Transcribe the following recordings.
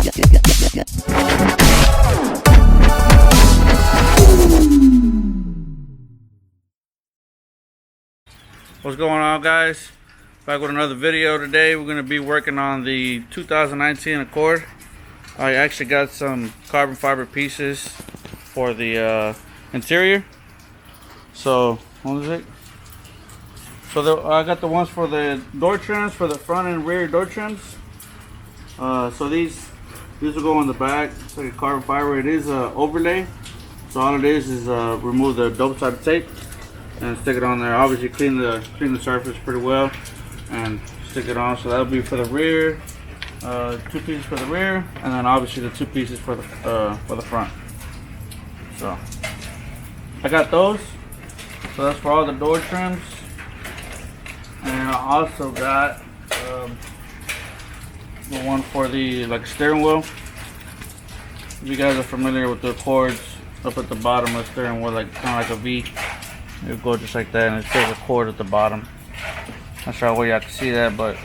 What's going on, guys? Back with another video today. We're going to be working on the 2019 Accord. I actually got some carbon fiber pieces for the interior. So, what is it? So I got the ones for the door trims, for the front and rear door trims. So these will go on the back. It's like a carbon fiber. It is a overlay. So all it is remove the double-sided tape and stick it on there. Obviously clean the surface pretty well and stick it on. So that'll be for the rear, 2 pieces for the rear, and then obviously the 2 pieces for the front. So I got those. So that's for all the door trims. And I also got the one for the steering wheel. If you guys are familiar with the cords up at the bottom of the steering wheel, kind of like a V. It'll go just like that, and it shows a cord at the bottom. Not sure where y'all can see that, but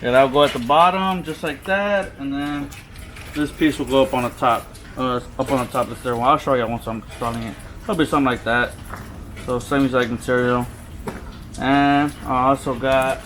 yeah, that'll go at the bottom just like that, and then this piece will go up on the top, of the steering wheel. I'll show y'all once I'm installing it. It'll be something like that. So same exact material. And I also got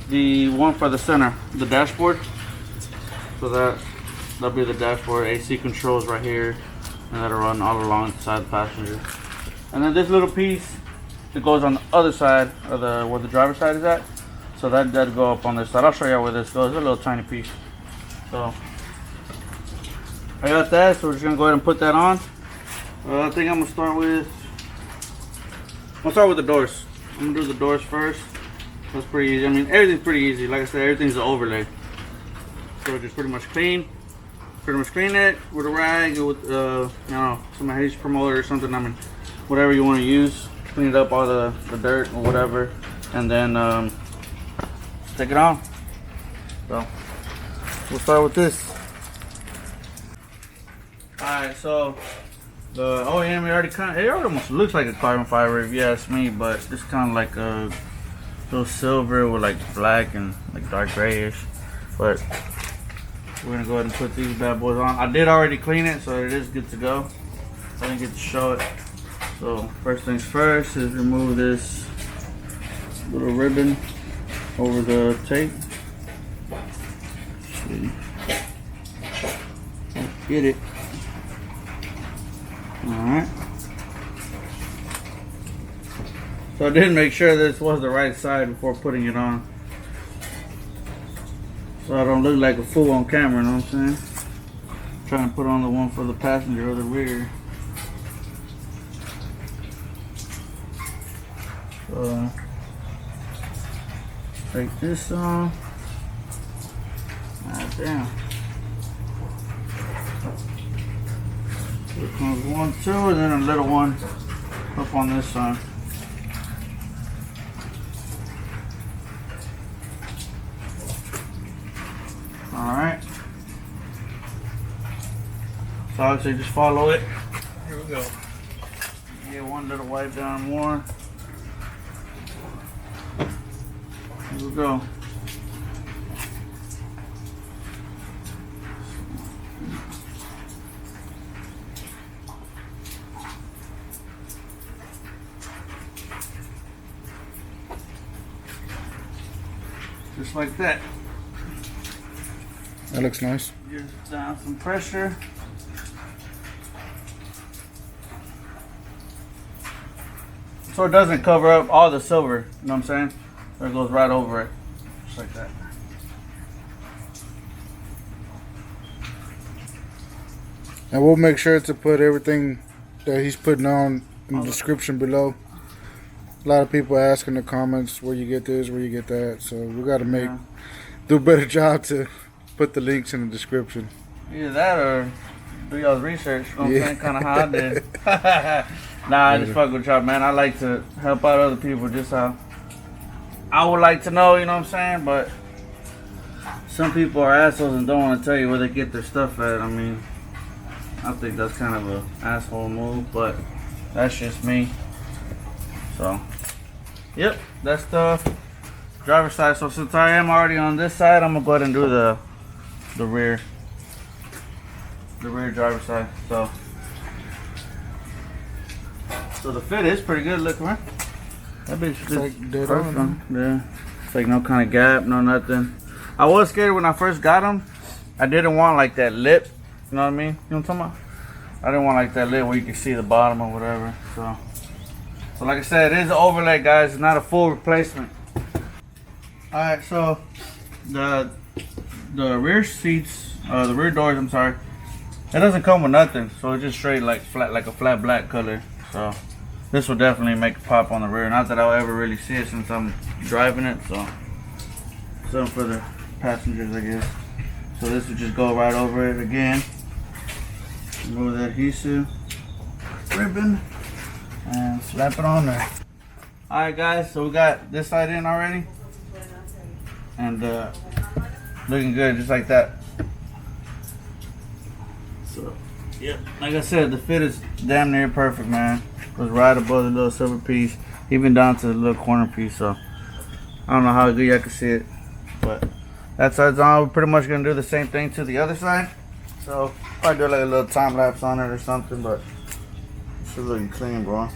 the one for the center, the dashboard. So that'll be the dashboard. AC controls right here, and that'll run all along inside the passenger. And then this little piece that goes on the other side of where the driver's side is at. So that'll go up on this side. I'll show you where this goes. It's a little tiny piece. So I got that. So we're just gonna go ahead and put that on. I think I'm gonna start with the doors. I'm gonna do the doors first. That's pretty easy. I mean, everything's pretty easy. Like I said, everything's an overlay. So just pretty much clean it with a rag or with you know, some adhesive promoter or something. I mean, whatever you want to use. Clean it up, all the dirt or whatever, and then stick it on. So we'll start with this. Alright, so the OEM, it almost looks like a carbon fiber if you ask me, but it's kind of like a little silver with like black and like dark grayish. But we're gonna go ahead and put these bad boys on. I did already clean it, so it is good to go. I didn't get to show it. So first things first is remove this little ribbon over the tape. See. Get it. Alright. So I did make sure this was the right side before putting it on. So I don't look like a fool on camera, you know what I'm saying? Trying to put on the one for the passenger or the rear. So take this on. Right down. Here comes 1, 2, and then a little one up on this side. Alright. So obviously just follow it. Here we go. Get one little wipe down more. Here we go. Just like that. That looks nice. Just down some pressure. So it doesn't cover up all the silver, you know what I'm saying? So it goes right over it, just like that. And we'll make sure to put everything that he's putting on in the description below. A lot of people ask in the comments where you get this, where you get that. So we got to do a better job to put the links in the description. Either that or do y'all's research, you know what I'm saying? Kind of how I did. Nah, I just fuck with y'all, man. I like to help out other people just how I would like to know, you know what I'm saying? But some people are assholes and don't want to tell you where they get their stuff at. I mean, I think that's kind of an asshole move, but that's just me. So, yep, that's the driver's side. So since I am already on this side, I'm gonna go ahead and do the the rear driver's side. So the fit is pretty good. Look, man. That bitch is like dead perfect. on, Yeah, it's like no kind of gap, no nothing. I was scared when I first got them. I didn't want like that lip. You know what I mean? You know what I'm talking about? I didn't want like that lip where you can see the bottom or whatever. So like I said, it is an overlay, guys. It's not a full replacement. All right, so the rear seats, the rear doors. I'm sorry. It doesn't come with nothing, so it's just straight like a flat black color. So this will definitely make a pop on the rear. Not that I'll ever really see it since I'm driving it. So something for the passengers, I guess. So this would just go right over it again. Remove the adhesive ribbon and slap it on there. All right, guys. So we got this side in already, and looking good, just like that. So, yep, like I said, the fit is damn near perfect, man. It was right above the little silver piece, even down to the little corner piece. So, I don't know how good y'all can see it, but that side's on. We're pretty much gonna do the same thing to the other side. So, probably do like a little time lapse on it or something, but it's looking clean, bro.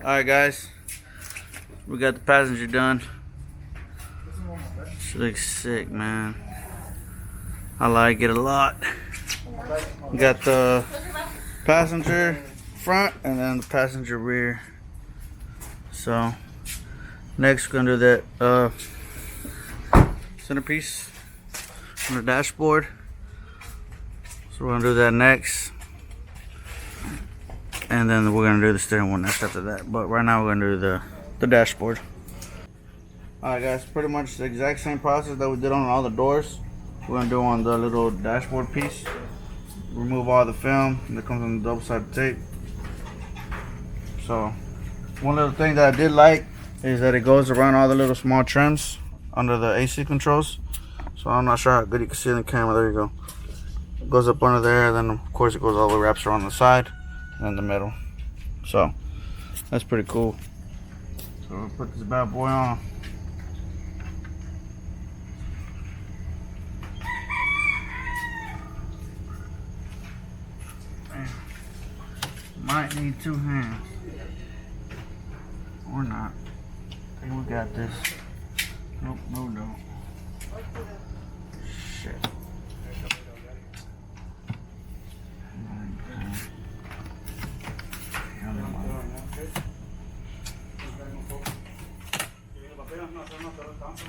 Alright, guys, we got the passenger done. She looks sick, man. I like it a lot. We got the passenger front and then the passenger rear. So next we're gonna do that centerpiece on the dashboard. So we're gonna do that next. And then we're gonna do the steering wheel next after that. But right now we're gonna do the dashboard. Alright, guys, pretty much the exact same process that we did on all the doors. We're gonna do on the little dashboard piece. Remove all the film that comes on the double-sided tape. So one little thing that I did like is that it goes around all the little small trims under the AC controls. So I'm not sure how good you can see in the camera. There you go. It goes up under there, and then of course it goes all the way, wraps around the side in the middle. So that's pretty cool. So we'll put this bad boy on. Might need two hands or not. I think we got this. Nope, no. Shit.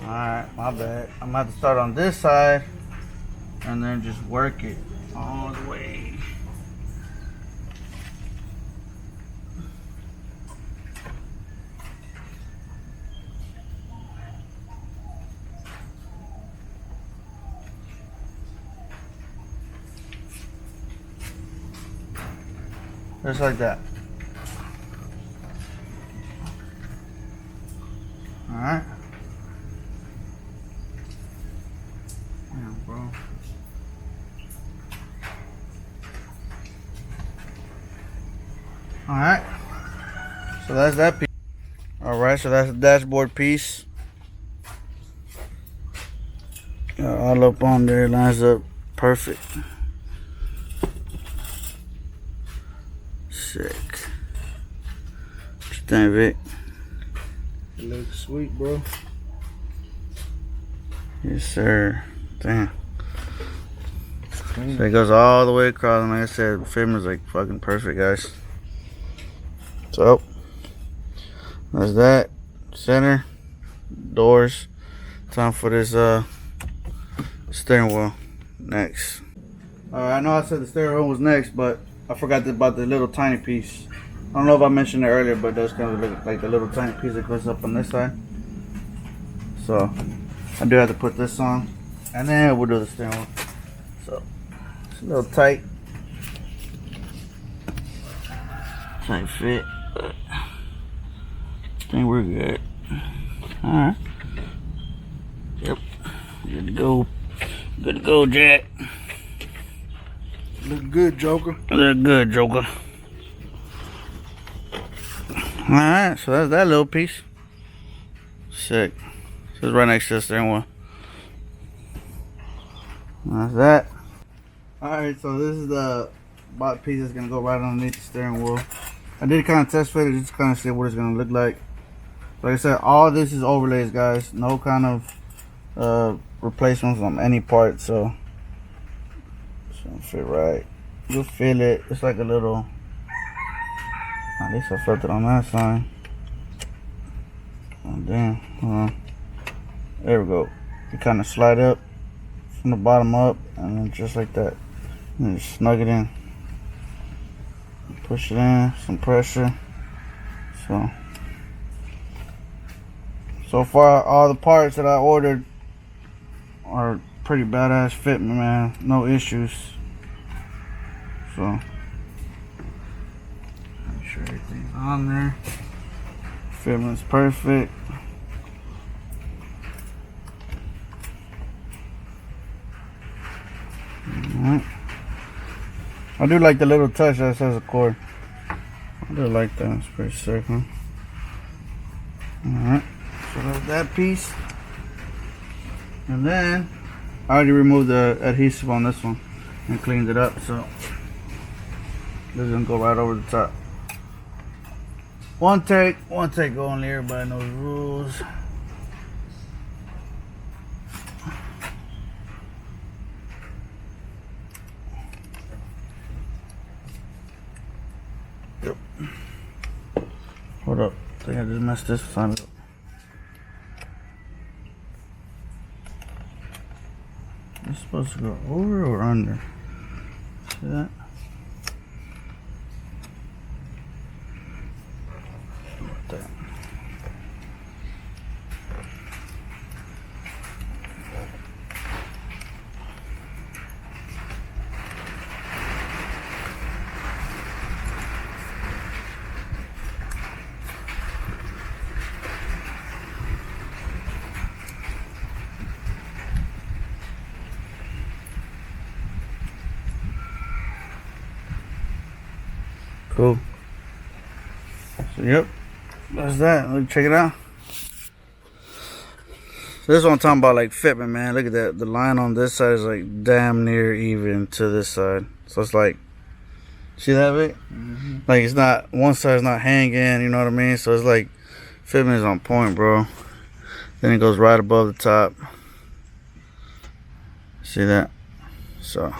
Alright, my bad. I'm about to start on this side and then just work it all the way. Just like that. Alright. Yeah, bro. Alright. So that's that piece. Alright, so that's the dashboard piece. All up on there, lines up perfect. Sick. What you think, Vic? It looks sweet, bro. Yes, sir. Damn. So it goes all the way across, and like I said, the film is like fucking perfect, guys. So that's that. Center, doors. Time for this steering wheel next. I know I said the steering wheel was next, but I forgot about the little tiny piece. I don't know if I mentioned it earlier, but it does kind of look like the little tiny piece that goes up on this side. So I do have to put this on, and then we'll do the steering wheel. So It's a little tight. Tight fit. I think we're good. Alright. Yep. Good to go. Good to go, Jack. Look good, Joker. Look good, Joker. Alright, so that's that little piece. Sick. So it's right next to the steering wheel. That's that. Alright, so this is the bot piece that's gonna go right underneath the steering wheel. I did kind of test fit it just to kind of see what it's gonna look like. Like I said, all this is overlays, guys. No kind of replacements on any part, so it's gonna fit right. You'll feel it. It's like a little. At least I felt it on that side. Oh damn! Hold on. There we go. You kind of slide up from the bottom up, and then just like that, and just snug it in. Push it in, some pressure. So far, all the parts that I ordered are pretty badass fit, man. No issues. So, make sure everything's on there. Fitment's perfect. Alright. I do like the little touch that says a cord. I do like that. It's pretty sick, huh? Alright. So that's that piece. And then I already removed the adhesive on this one and cleaned it up, so this is gonna go right over the top. One take only. Everybody knows the rules. Yep. Hold up. I think I just messed this side up. It's supposed to go over or under? See that? Like that. Cool. So yep, that's that. Look, check it out. So this is what I'm talking about, like fitment, man. Look at that. The line on this side is like damn near even to this side. So it's like, see that bit? Like it's not, one side's not hanging, you know what I mean? So it's like fitment is on point, bro. Then it goes right above the top. See that? So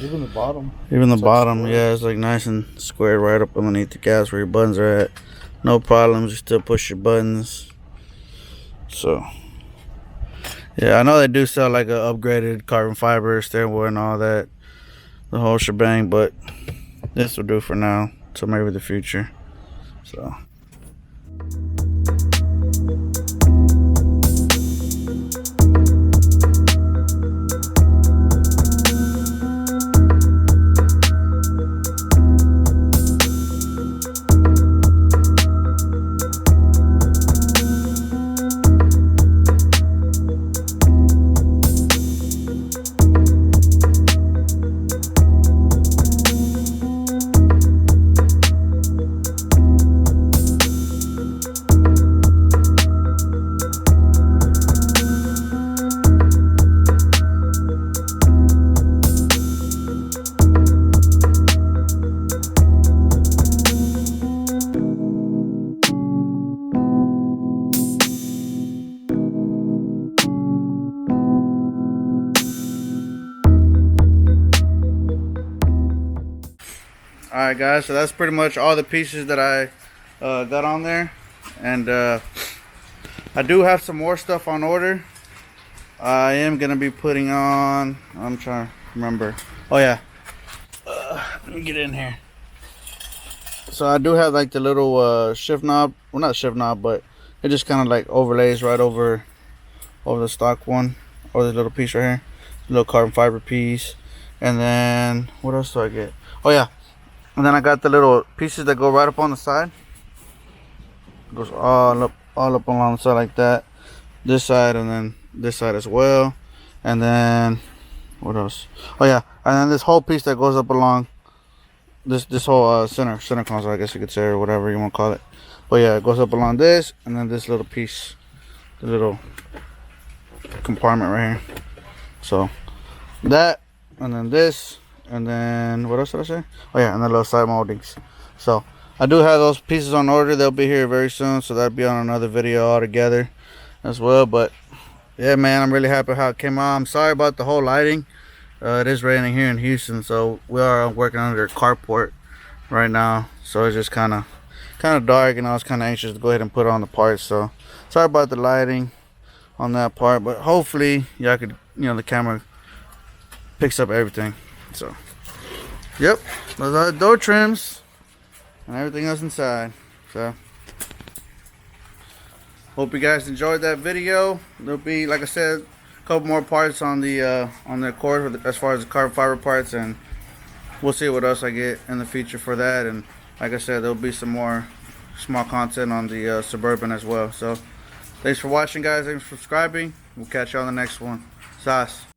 Even the bottom. even the It's like bottom, square. yeah, it's like nice and squared right up underneath the gas where your buttons are at. No problems, you still push your buttons. So, yeah, I know they do sell like a upgraded carbon fiber steering wheel and all that, the whole shebang, but this will do for now, till maybe the future. So. Alright guys, so that's pretty much all the pieces that I got on there, and I do have some more stuff on order. I am gonna be putting on, I'm trying to remember, oh yeah, let me get in here. So I do have like the little shift knob, well not shift knob, but it just kind of like overlays right over the stock one, or this little piece right here, little carbon fiber piece. And then what else do I get? Oh yeah, and then I got the little pieces that go right up on the side. Goes all up along the side like that. This side and then this side as well. And then what else? Oh yeah, and then this whole piece that goes up along this whole center console, I guess you could say, or whatever you want to call it. But yeah, it goes up along this, and then this little piece, the little compartment right here. So that, and then this, and then what else did I say? Oh yeah, and the little side moldings. So I do have those pieces on order. They'll be here very soon, so that'll be on another video altogether as well. But yeah, man, I'm really happy how it came out. I'm sorry about the whole lighting. It is raining here in Houston, so we are working under a carport right now, so it's just kind of dark, and I was kind of anxious to go ahead and put on the parts. So sorry about the lighting on that part, but hopefully y'all could, the camera picks up everything. So yep, those are the door trims and everything else inside. So hope you guys enjoyed that video. There'll be, like I said, a couple more parts on the Accord as far as the carbon fiber parts, and we'll see what else I get in the future for that. And like I said, there'll be some more small content on the Suburban as well. So thanks for watching, guys. Thanks for subscribing. We'll catch you on the next one. Sauce.